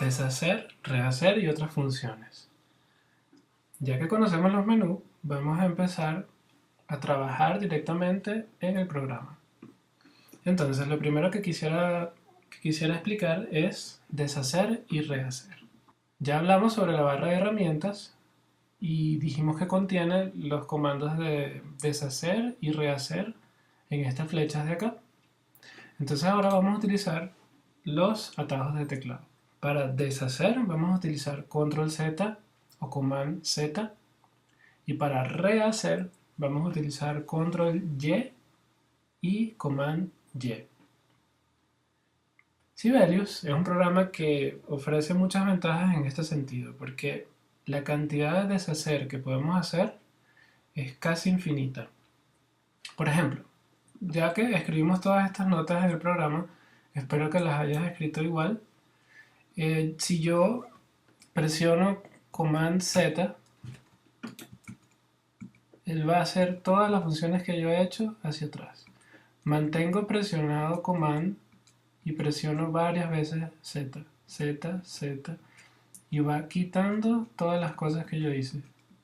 deshacer, rehacer y otras funciones. Ya que conocemos los menús, vamos a empezar a trabajar directamente en el programa. Entonces, lo primero que quisiera explicar es deshacer y rehacer. Ya hablamos sobre la barra de herramientas y dijimos que contiene los comandos de deshacer y rehacer en estas flechas de acá. Entonces ahora vamos a utilizar los atajos de teclado. Para deshacer vamos a utilizar Control Z o Command Z, y para rehacer vamos a utilizar Control Y Command Y. Sibelius es un programa que ofrece muchas ventajas en este sentido, porque la cantidad de deshacer que podemos hacer es casi infinita. Por ejemplo, ya que escribimos todas estas notas en el programa, espero que las hayas escrito igual. Si yo presiono Command Z, él va a hacer todas las funciones que yo he hecho hacia atrás. Mantengo presionado Command y presiono varias veces Z, Z, Z, y va quitando todas las cosas que yo hice.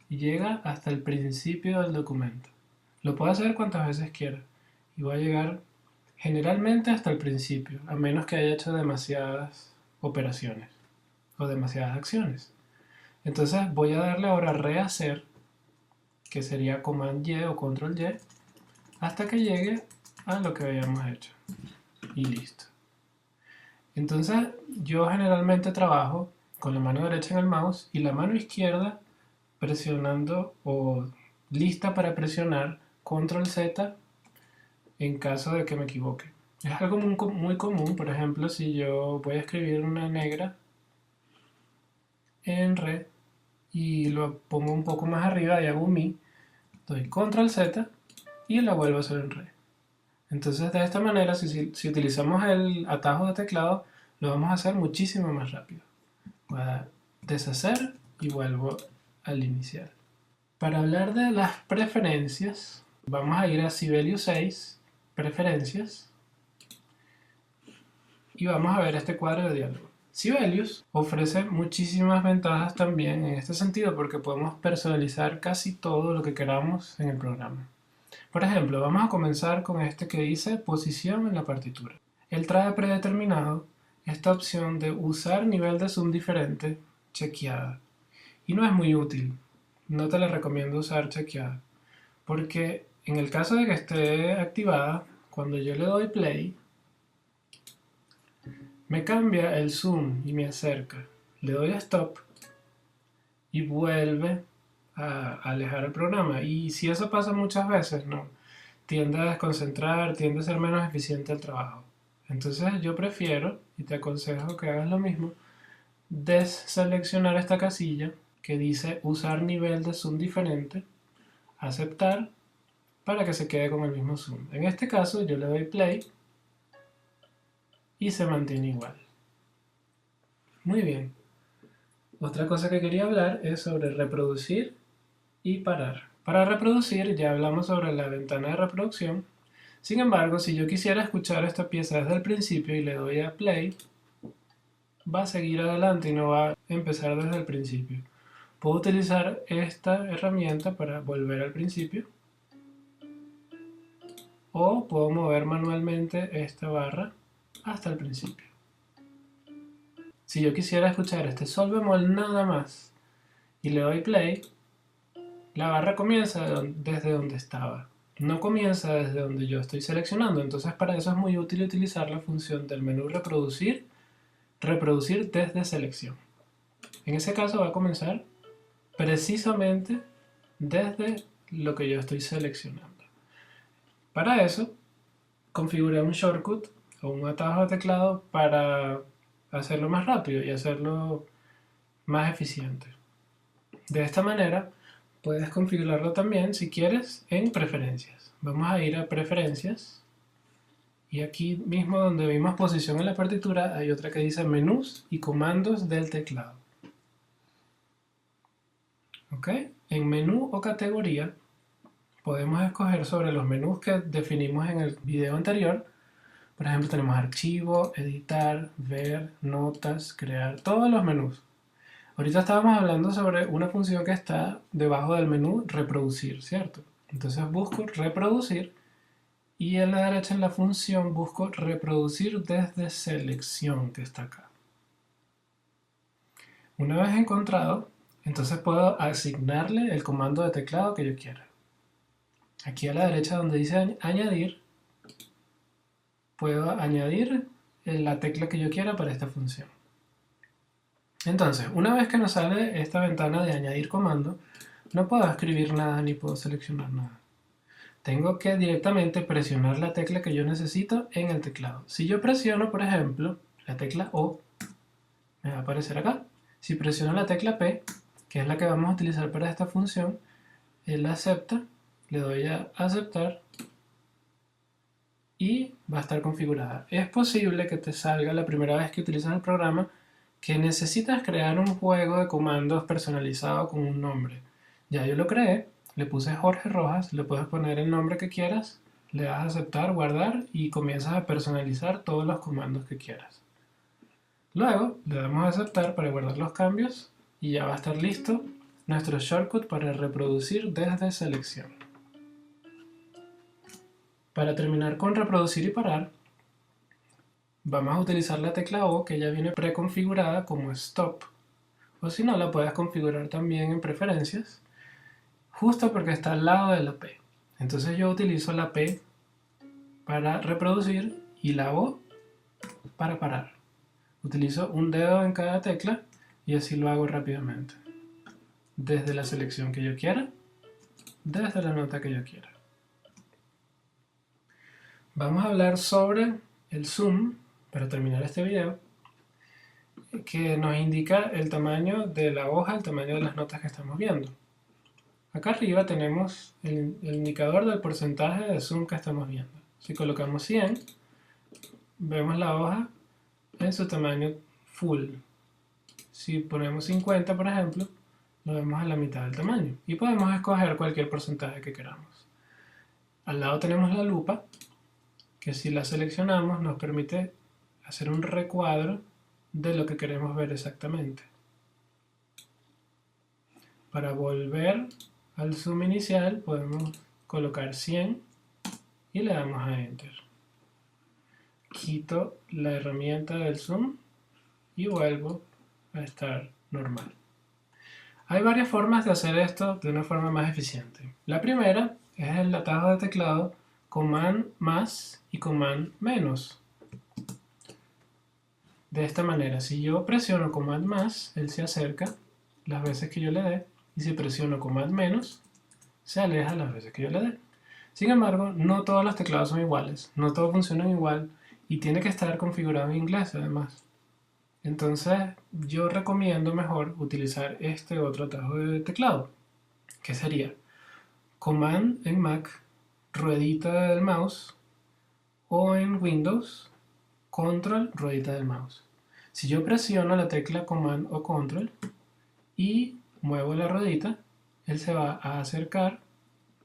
Y llega hasta el principio del documento. Lo puedo hacer cuantas veces quiera. Y va a llegar generalmente hasta el principio, a menos que haya hecho demasiadas operaciones o demasiadas acciones. Entonces voy a darle ahora a rehacer, que sería Command Y o Control Y, hasta que llegue a lo que habíamos hecho. Y listo. Entonces yo generalmente trabajo con la mano derecha en el mouse y la mano izquierda presionando o lista para presionar Control Z en caso de que me equivoque. Es algo muy común, por ejemplo, si yo voy a escribir una negra en re y lo pongo un poco más arriba y hago un mi, doy Control Z y la vuelvo a hacer en re. Entonces de esta manera, si utilizamos el atajo de teclado, lo vamos a hacer muchísimo más rápido. Voy a deshacer y vuelvo al inicial. Para hablar de las preferencias, vamos a ir a Sibelius 6, preferencias, y vamos a ver este cuadro de diálogo. Sibelius ofrece muchísimas ventajas también en este sentido porque podemos personalizar casi todo lo que queramos en el programa. Por ejemplo, vamos a comenzar con este que dice posición en la partitura. Él trae predeterminado esta opción de usar nivel de zoom diferente chequeada. Y no es muy útil. No te la recomiendo usar chequeada. Porque en el caso de que esté activada, cuando yo le doy play, me cambia el zoom y me acerca. Le doy a stop y vuelve a alejar el programa. Y si eso pasa muchas veces, no, tiende a desconcentrar, tiende a ser menos eficiente el trabajo. Entonces yo prefiero, y te aconsejo que hagas lo mismo, deseleccionar esta casilla que dice usar nivel de zoom diferente, aceptar, para que se quede con el mismo zoom. En este caso yo le doy play y se mantiene igual. Muy bien. Otra cosa que quería hablar es sobre reproducir y parar. Para reproducir ya hablamos sobre la ventana de reproducción. Sin embargo, si yo quisiera escuchar esta pieza desde el principio y le doy a play, va a seguir adelante y no va a empezar desde el principio. Puedo utilizar esta herramienta para volver al principio, o puedo mover manualmente esta barra hasta el principio. Si yo quisiera escuchar este sol bemol nada más y le doy play, la barra comienza desde donde estaba, no comienza desde donde yo estoy seleccionando. Entonces para eso es muy útil utilizar la función del menú reproducir, reproducir desde selección. En ese caso va a comenzar precisamente desde lo que yo estoy seleccionando. Para eso configuré un shortcut o un atajo de teclado para hacerlo más rápido y hacerlo más eficiente. De esta manera puedes configurarlo también si quieres en preferencias. Vamos a ir a preferencias y aquí mismo donde vimos posición en la partitura hay otra que dice menús y comandos del teclado. ¿Ok? En menú o categoría podemos escoger sobre los menús que definimos en el video anterior. Por ejemplo, tenemos archivo, editar, ver, notas, crear, todos los menús. Ahorita estábamos hablando sobre una función que está debajo del menú reproducir, ¿cierto? Entonces busco reproducir y en la derecha en la función busco reproducir desde selección, que está acá. Una vez encontrado, entonces puedo asignarle el comando de teclado que yo quiera. Aquí a la derecha donde dice añadir, puedo añadir la tecla que yo quiera para esta función. Entonces, una vez que nos sale esta ventana de añadir comando, no puedo escribir nada ni puedo seleccionar nada. Tengo que directamente presionar la tecla que yo necesito en el teclado. Si yo presiono, por ejemplo, la tecla O, me va a aparecer acá. Si presiono la tecla P, que es la que vamos a utilizar para esta función, él acepta, le doy a aceptar y va a estar configurada. Es posible que te salga la primera vez que utilizas el programa que necesitas crear un juego de comandos personalizado con un nombre. Ya yo lo creé, le puse Jorge Rojas, le puedes poner el nombre que quieras, le das a aceptar, guardar y comienzas a personalizar todos los comandos que quieras. Luego le damos a aceptar para guardar los cambios y ya va a estar listo nuestro shortcut para reproducir desde selección. Para terminar con reproducir y parar, vamos a utilizar la tecla O que ya viene preconfigurada como Stop. O si no, la puedes configurar también en preferencias, justo porque está al lado de la P. Entonces yo utilizo la P para reproducir y la O para parar. Utilizo un dedo en cada tecla y así lo hago rápidamente. Desde la selección que yo quiera, desde la nota que yo quiera. Vamos a hablar sobre el zoom, para terminar este video, que nos indica el tamaño de la hoja, el tamaño de las notas que estamos viendo. Acá arriba tenemos el indicador del porcentaje de zoom que estamos viendo. Si colocamos 100, vemos la hoja en su tamaño full. Si ponemos 50, por ejemplo, lo vemos a la mitad del tamaño. Y podemos escoger cualquier porcentaje que queramos. Al lado tenemos la lupa, que si la seleccionamos nos permite hacer un recuadro de lo que queremos ver exactamente. Para volver al zoom inicial podemos colocar 100 y le damos a Enter. Quito la herramienta del zoom y vuelvo a estar normal. Hay varias formas de hacer esto de una forma más eficiente. La primera es el atajo de teclado Command más y Command menos. De esta manera, si yo presiono Command más, él se acerca las veces que yo le dé, y si presiono Command menos, se aleja las veces que yo le dé. Sin embargo, no todos los teclados son iguales, no todos funcionan igual, y tiene que estar configurado en inglés además. Entonces, yo recomiendo mejor utilizar este otro atajo de teclado, que sería Command en Mac, ruedita del mouse, o en Windows, Control, ruedita del mouse. Si yo presiono la tecla Command o Control y muevo la ruedita, él se va a acercar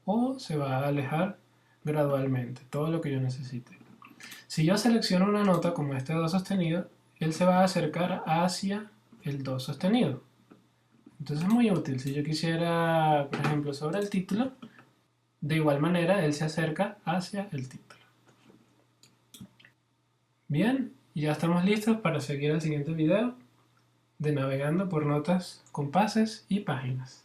o se va a alejar gradualmente, todo lo que yo necesite. Si yo selecciono una nota como este Do sostenido, él se va a acercar hacia el Do sostenido. Entonces es muy útil. Si yo quisiera, por ejemplo, sobre el título, de igual manera él se acerca hacia el título. Bien, ya estamos listos para seguir el siguiente video de navegando por notas, compases y páginas.